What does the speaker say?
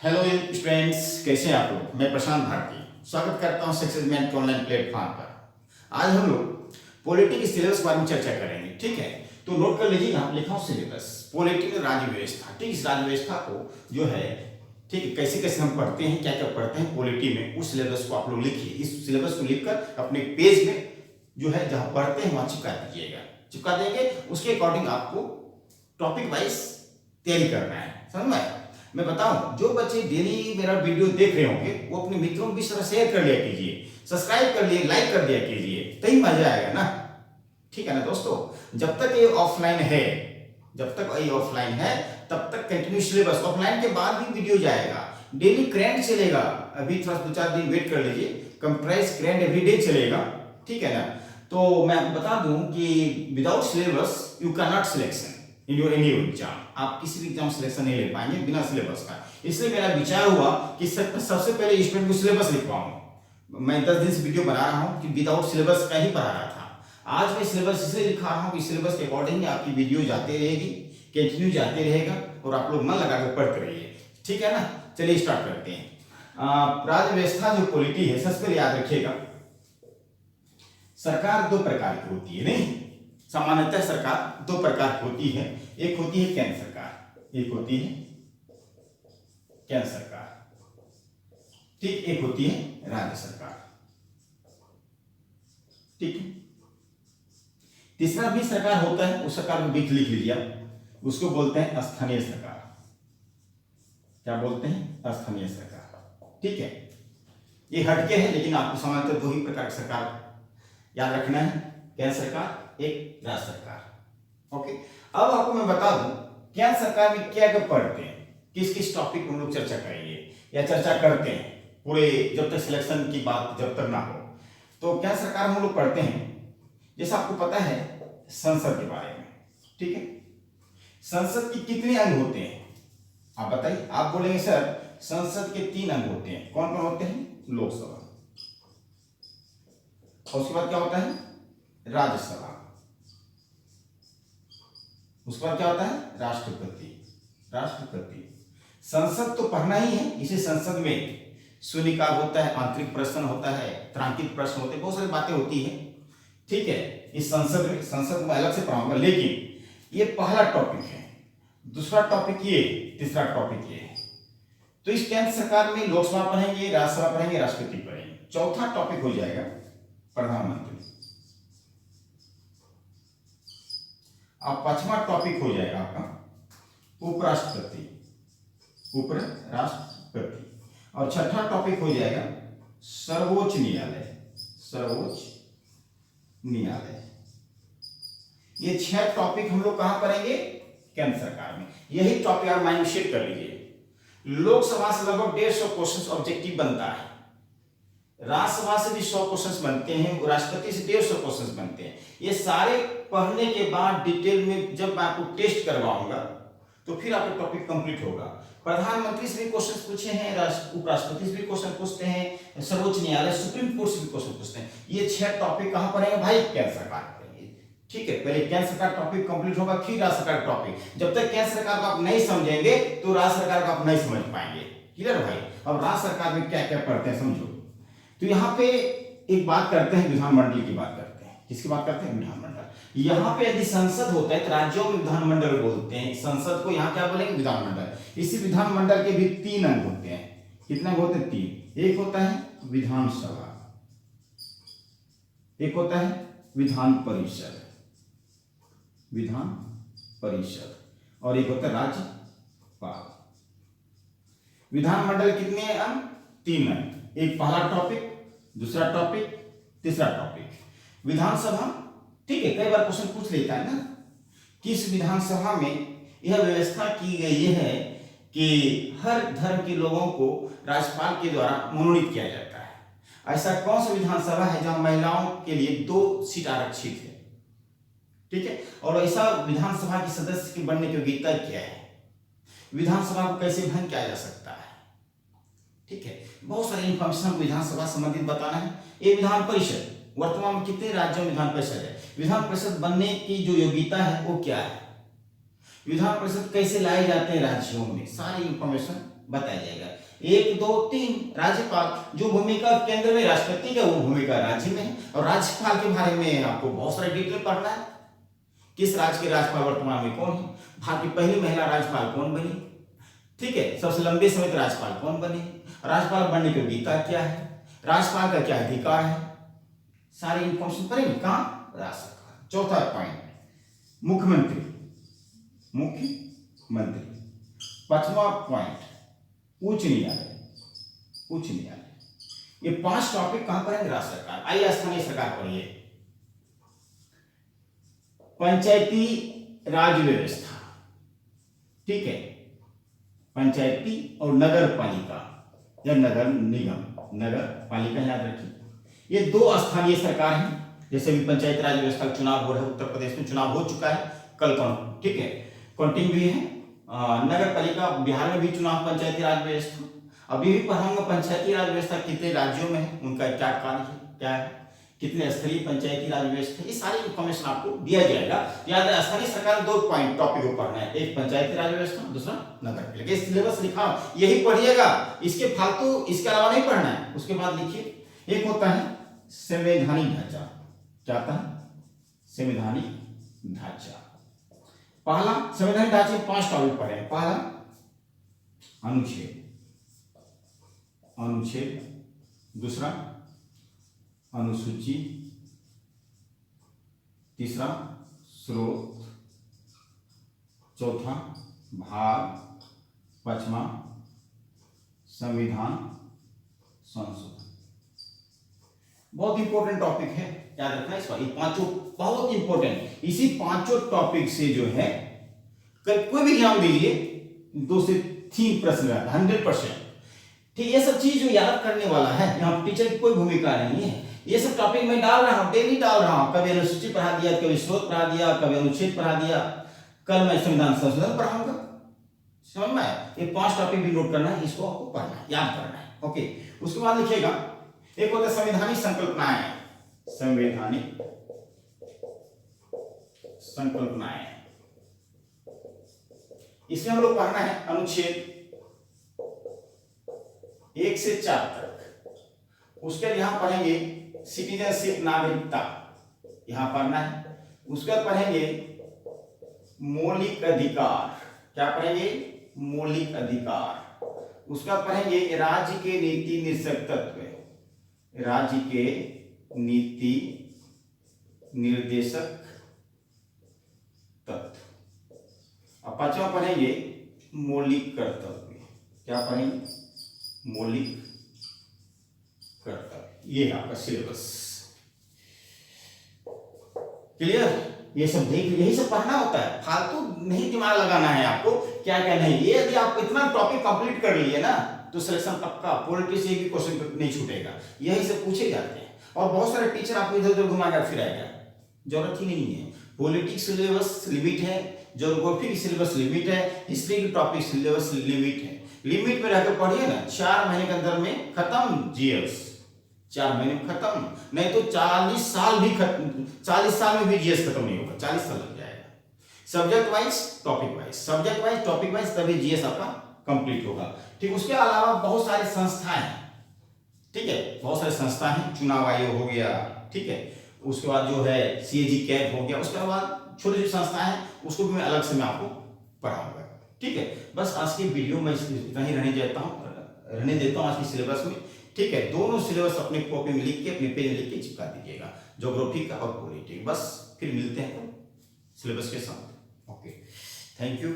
Hello students, कैसे हैं आप लोग। मैं प्रशांत भारती स्वागत करता हूं सक्सेस मैन के ऑनलाइन प्लेटफॉर्म पर। आज हम लोग पॉलिटी के सिलेबस के बारे में चर्चा करेंगे। ठीक है, तो नोट कर लीजिए, यहाँ लिखा हूँ सिलेबस। पॉलिटी में राज्य व्यवस्था, ठीक, इस राज्य व्यवस्था को जो है, ठीक है, कैसे कैसे हम पढ़ते हैं, क्या क्या पढ़ते हैं पॉलिटी में, उस सिलेबस को आप लोग लिखिए। इस सिलेबस को लिखकर अपने पेज में जो है जहाँ पढ़ते हैं वहाँ चिपका दीजिएगा। चिपका देंगे, उसके अकॉर्डिंग आपको टॉपिक वाइज तैयारी करना है। समझ में? मैं बताऊं, जो बच्चे डेली मेरा वीडियो देख रहे होंगे वो अपने मित्रों को भी शेयर कर लिया कीजिए, सब्सक्राइब कर लिए, लाइक कर दिया कीजिए, तभी मजा आएगा ना। ठीक है ना दोस्तों। जब तक ये ऑफलाइन है, तब तक कंटिन्यू सिलेबस। ऑफलाइन के बाद भी वीडियो जाएगा, डेली करंट चलेगा। अभी थोड़ा 2-4 दिन वेट कर लीजिए, कंप्रेस करंट एवरीडे चलेगा। ठीक है ना। तो मैं आपको बता दूं कि without syllabus you can not selection in your any exam. आप किसी भी एग्जाम सिलेक्शन नहीं ले पाएंगे बिना सिलेबस का। इसलिए मेरा विचार हुआ कि सबसे पहले स्टूडेंट को सिलेबस लिखवाऊं। मैं 10 दिन से वीडियो बना रहा हूं कि विदाउट सिलेबस का ही पढ़ा रहा था। आज मैं सिलेबस इसलिए लिखा रहा हूं कि सिलेबस के अकॉर्डिंग आपकी वीडियो जाते रहेगी, कंटिन्यू जाते रहेगा और आप लोग मन लगाकर पढ़ते रहिए। ठीक है ना। चलिए स्टार्ट करते हैं। राज्य व्यवस्था जो पॉलिटी है, सबसे पहले याद रखिएगा, सरकार 2 प्रकार की होती है। नहीं, सामान्यतः सरकार 2 प्रकार की होती है। एक होती है केंद्र सरकार, एक होती है केंद्र सरकार, ठीक, एक होती है राज्य सरकार। ठीक है। तीसरा भी सरकार होता है, उस सरकार को लिख लीजिए, उसको बोलते हैं स्थानीय सरकार। क्या बोलते हैं? स्थानीय सरकार। ठीक है, ये हटके है, लेकिन आपको सामान्यतः 2 ही प्रकार की सरकार याद रखना है, केंद्र सरकार, एक राज्य सरकार। ओके। अब आपको मैं बता दूं केंद्र सरकार में क्या क्या पढ़ते हैं, किस किस टॉपिक हम लोग चर्चा करेंगे या चर्चा करते हैं पूरे, जब तक सिलेक्शन की बात जब तक ना हो। तो केंद्र सरकार हम लोग पढ़ते हैं, जैसा आपको पता है, संसद के बारे में। ठीक है, संसद के कितने अंग होते हैं आप बताइए। आप बोलेंगे सर संसद के 3 अंग होते हैं। कौन कौन होते हैं? लोकसभा, और उसके बाद क्या होता है? राज्यसभा, उसके बाद क्या होता है? राष्ट्रपति। संसद तो पढ़ना ही है। इसी संसद में शून्यकाल होता है, आंतरिक प्रश्न होता है, तार्किक प्रश्न होते हैं, बहुत सारी बातें होती है। ठीक है, इस संसद में अलग से पढ़ाऊंगा, लेकिन ये पहला टॉपिक है। दूसरा टॉपिक ये, तीसरा टॉपिक ये। तो इस केंद्र सरकार में लोकसभा पढ़ेंगे, राज्यसभा पढ़ेंगे, राष्ट्रपति पढ़ेंगे। चौथा टॉपिक हो जाएगा प्रधानमंत्री। अब 5वां टॉपिक हो जाएगा आपका उपराष्ट्रपति, और 6ठा टॉपिक हो जाएगा सर्वोच्च न्यायालय। ये 6 टॉपिक हम लोग कहां पढ़ेंगे? केंद्र सरकार में। यही टॉपिक आप माइंड सेट कर लीजिए। लोकसभा से लगभग 150 क्वेश्चन ऑब्जेक्टिव बनता है, राज्यसभा से भी 100 क्वेश्चंस बनते हैं, राष्ट्रपति से 150 क्वेश्चंस बनते हैं। ये सारे पढ़ने के बाद डिटेल में जब मैं आपको टेस्ट करवाऊंगा तो फिर आपका टॉपिक कंप्लीट होगा। प्रधानमंत्री से भी क्वेश्चन पूछे हैं, उपराष्ट्रपति से भी क्वेश्चन पूछते हैं, सर्वोच्च न्यायालय, सुप्रीम कोर्ट से भी क्वेश्चन पूछते हैं। ये 6 टॉपिक कहां पढ़ेंगे भाई? केंद्र सरकार पढ़ेंगे। ठीक है, पहले केंद्र सरकार टॉपिक कंप्लीट होगा, फिर राज्य सरकार टॉपिक। जब तक केंद्र सरकार को आप नहीं समझेंगे तो राज्य सरकार को आप नहीं समझ पाएंगे। क्लियर भाई? अब राज्य सरकार में क्या क्या पढ़ते हैं समझो। तो यहाँ पे एक बात करते हैं, विधानमंडल की बात करते हैं। किसकी बात करते हैं? विधानमंडल। यहाँ पे यदि संसद होता है तो राज्यों में विधानमंडल बोलते हैं, संसद को यहाँ क्या बोलेंगे? विधानमंडल। इसी विधानमंडल के भी 3 अंग होते हैं। कितने अंग होते हैं? 3। एक होता है विधानसभा, एक होता है विधान परिषद, और एक होता है राज्यपाल। विधानमंडल कितने अंग? 3 अंग। एक पहला टॉपिक, दूसरा टॉपिक, तीसरा टॉपिक। विधानसभा, ठीक है, कई बार क्वेश्चन पूछ लेता है ना, किस विधानसभा में यह व्यवस्था की गई है कि हर धर्म के लोगों को राज्यपाल के द्वारा मनोनीत किया जाता है। ऐसा कौन सा विधानसभा है जहां महिलाओं के लिए 2 सीट आरक्षित है? ठीक है, और ऐसा विधानसभा के सदस्य के बनने की योग्यता क्या है? विधानसभा को कैसे भंग किया जा सकता है? ठीक है, बहुत सारी इंफॉर्मेशन विधानसभा संबंधित बताना है। ये विधान परिषद, वर्तमान में कितने राज्यों में विधान परिषद है? विधान परिषद बनने की जो योग्यता है वो क्या है? विधान परिषद कैसे लाए जाते हैं राज्यों में, सारी इंफॉर्मेशन बताया जाएगा। 1 2 3 राज्यपाल, जो भूमिका केंद्र में राष्ट्रपति का वो भूमिका राज्य में है। और राज्यपाल के बारे में आपको बहुत सारे डिटेल पढ़ना है। किस राज्य के राज्यपाल वर्तमान में कौन है, भारत की पहली महिला राज्यपाल कौन बनी, ठीक है, सबसे लंबे समय तक राज्यपाल कौन बने, राज्यपाल बनने की गीता क्या है, राज्यपाल का क्या अधिकार है, सारी इंफॉर्मेशन पढ़ेंगे कहां, राज्य सरकार। चौथा पॉइंट मुख्यमंत्री, मुख्यमंत्री। पांचवा पॉइंट उच्च न्यायालय, उच्च न्यायालय। ये 5 टॉपिक कहां पर है, राज्य सरकार। आइए स्थानीय सरकार पढ़िए। पंचायती राज व्यवस्था, ठीक है, पंचायती और नगर पालिका या नगर निगम, नगर पालिका याद रखिए। ये 2 स्थानीय सरकार हैं। जैसे भी पंचायत राज व्यवस्था का चुनाव हो रहा है, उत्तर प्रदेश में चुनाव हो चुका है कल कौन, ठीक है, काउंटिंग भी है। नगर पालिका बिहार में भी चुनाव, पंचायती राज व्यवस्था अभी भी पढ़ाऊंगा। पंचायती राज व्यवस्था कितने राज्यों में है, उनका क्या कार्य है, क्या है, कितने स्तरीय पंचायती राज व्यवस्था, ये सारी इंफॉर्मेशन आपको दिया जाएगा। याद है स्थानीय सरकार 2 पॉइंट टॉपिक को पढ़ना है, एक पंचायती राज व्यवस्था, दूसरा नगर पालिका। सिलेबस लिखा यही पढ़िएगा, इसके फालतू इसके अलावा नहीं पढ़ना है। उसके बाद लिखिए, एक होता है संवैधानिक ढांचा, क्या होता है, संवैधानिक ढांचा। पहला संवैधानिक ढांचे 5 टॉपिक पढ़े हैं। पहला अनुच्छेद, अनुच्छेद, दूसरा अनुसूची, तीसरा स्रोत, चौथा भाग, पांचवा संविधान संशोधन। बहुत इंपॉर्टेंट टॉपिक है, याद रखना इसका। ये 5 बहुत इंपॉर्टेंट। इसी 5 टॉपिक से जो है कोई भी एग्जाम दीजिए 2 से 3 प्रश्न रहता है 100%। ठीक, ये सब चीज जो याद करने वाला है, यहाँ टीचर की कोई भूमिका नहीं है। ये सब टॉपिक मैं डाल रहा हूँ, डेली डाल रहा हूँ। कभी अनुसूची पढ़ा दिया, कभी स्रोत पढ़ा दिया, कभी अनुच्छेद पढ़ा दिया। कल मैं संविधान संशोधन पढ़ाऊंगा, समझ में आया। ये 5 टॉपिक भी नोट करना है, इसको आपको पढ़ना है, याद करना है। ओके, उसके बाद लिखिएगा, एक होता है संवैधानिक संकल्पनाएं, संवैधानिक संकल्पनाएं। इसमें हम लोग पढ़ना है अनुच्छेद 1 से 4 तक। उसके बाद यहां पढ़ेंगे सिटीजनशिप, नागरिकता, यहां पढ़ना है। उसके बाद पढ़ेंगे मौलिक अधिकार, क्या पढ़ेंगे, मौलिक अधिकार। उसके बाद पढ़ेंगे राज्य के नीति निर्देशक तत्व, राज्य के नीति निर्देशक तत्व। और 5वां पढ़ेंगे मौलिक कर्तव्य, क्या पढ़ेंगे, मौलिक कर्तव्य। ये है आपका सिलेबस, क्लियर। ये सब देख, यही सब पढ़ना होता है, फालतू नहीं दिमाग लगाना है आपको, क्या क्या नहीं। ये यदि आप इतना टॉपिक कंप्लीट कर लिए ना तो सिलेक्शन पक्का, पॉलिटी से भी क्वेश्चन नहीं छूटेगा। यही सब पूछे जाते हैं। और बहुत सारे टीचर आपको इधर उधर घुमाएगा फिराएगा, जरूरत ही नहीं है। पॉलिटिक्स सिलेबस लिमिट है, ज्योग्राफी की सिलेबस लिमिट है, हिस्ट्री की टॉपिक सिलेबस लिमिट है। लिमिट में रहकर पढ़िए ना, 4 महीने के अंदर में खत्म जीएस, 4 महीने में खत्म, नहीं तो 40 साल भी खत्म, 40 साल में भी जीएस खत्म नहीं होगा, 40 साल लग जाएगा। Subject wise topic wise, subject wise topic wise, तभी जीएस आपका कंप्लीट होगा। ठीक, उसके अलावा बहुत सारी संस्थाएं हैं, ठीक है, बहुत सारी संस्थाएं हैं। चुनाव आयोग हो गया, ठीक है, उसके बाद जो है सीएजी कैट हो गया, उसके बाद छोटी छोटी संस्थाएं हैं, उसको भी मैं अलग से मैं आपको पढ़ाऊंगा। ठीक है, बस आज की वीडियो में इतना ही रहने देता हूँ आज की सिलेबस में। ठीक है, दोनों सिलेबस अपने कॉपी में लिख के, अपने पेज में लिख के चिपका दीजिएगा, ज्योग्राफी का और पॉलिटी। बस फिर मिलते हैं सिलेबस के साथ। Okay, thank you.